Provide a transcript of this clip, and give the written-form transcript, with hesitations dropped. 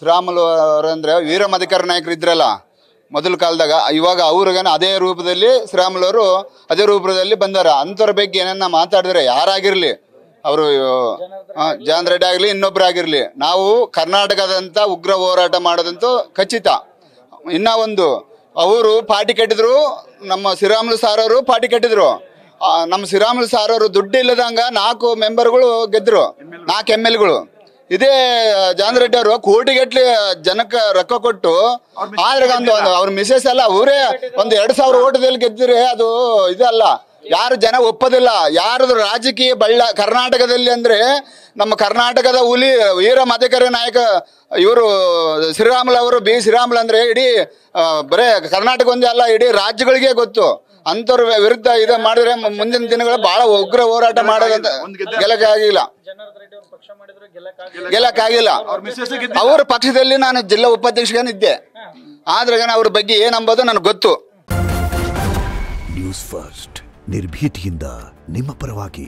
ಶ್ರೀರಾಮುಲು ಅವರಂದ್ರೆ ವೀರ ಮದಕರ ನಾಯಕರು ಇದ್ರಲ್ಲ ಮೊದಲ ಕಾಲದಾಗ, ಇವಾಗ ಅವ್ರಿಗೇನ ಅದೇ ರೂಪದಲ್ಲಿ ಶ್ರೀರಾಮುಲು ಅವರು ಅದೇ ರೂಪದಲ್ಲಿ ಬಂದಾರ. ಅಂಥವ್ರ ಬಗ್ಗೆ ಏನನ್ನ ಮಾತಾಡಿದ್ರೆ ಯಾರಾಗಿರ್ಲಿ, ಅವರು ಜಾನ್ ರೆಡ್ಡಿ ಆಗಲಿ ಇನ್ನೊಬ್ಬರಾಗಿರ್ಲಿ, ನಾವು ಕರ್ನಾಟಕದಂತ ಉಗ್ರ ಹೋರಾಟ ಮಾಡೋದಂತೂ ಖಚಿತ. ಇನ್ನ ಒಂದು, ಅವರು ಪಾರ್ಟಿ ಕಟ್ಟಿದ್ರು, ನಮ್ಮ ಶ್ರೀರಾಮುಲು ಸಾರ್ ಅವರು ಪಾರ್ಟಿ ಕಟ್ಟಿದ್ರು. ನಮ್ಮ ಶ್ರೀರಾಮುಲು ಸಾರ್ ಅವರು ದುಡ್ಡು ಇಲ್ಲದಂಗ 4 ಮೆಂಬರ್ಗಳು ಗೆದ್ರು, 4 MLಗಳು. ಇದೇ ಜಾನ್ ರೆಡ್ಡಿ ಅವರು ಕೋಟಿಗಟ್ಲೆ ಜನಕ್ಕೆ ರೊಕ್ಕ ಕೊಟ್ಟು, ಆದ್ರೆ ಅವ್ರ ಮಿಸೆಸ್ ಅಲ್ಲ ಅವರೇ 2,000 ಓಟದಲ್ಲಿ ಗೆದ್ದರೆ ಅದು ಇದಲ್ಲ. ಯಾರು ಜನ ಒಪ್ಪೋದಿಲ್ಲ. ಯಾರದು ರಾಜಕೀಯ ಕರ್ನಾಟಕದಲ್ಲಿ ಅಂದ್ರೆ ನಮ್ಮ ಕರ್ನಾಟಕದ ಹುಲಿ ವೀರ ಮದಕರಿ ನಾಯಕ ಇವರು ಶ್ರೀರಾಮುಲು ಅವರು, ಶ್ರೀರಾಮುಲು ಅಂದ್ರೆ ಇಡೀ ಬರೇ ಕರ್ನಾಟಕ ಒಂದೇ ಅಲ್ಲ, ಇಡೀ ರಾಜ್ಯಗಳಿಗೆ ಗೊತ್ತು. ಅಂಥವ್ರ ವಿರುದ್ಧ ಇದು ಮಾಡಿದ್ರೆ ಮುಂದಿನ ದಿನಗಳು ಬಹಳ ಉಗ್ರ ಹೋರಾಟ ಮಾಡೋದಂತ ಗೆಲ್ಲಕ್ಕಾಗಿಲ್ಲ. ಅವ್ರ ಪಕ್ಷದಲ್ಲಿ ನಾನು ಜಿಲ್ಲಾ ಉಪಾಧ್ಯಕ್ಷನಿದ್ದೆ, ಆದ್ರೆ ಅವ್ರ ಬಗ್ಗೆ ಏನಂಬೋದು ನನಗೆ ಗೊತ್ತು. ನ್ಯೂಸ್ ಫಸ್ಟ್ ನಿರ್ಭೀತಿಯಿಂದ ನಿಮ್ಮ ಪರವಾಗಿ.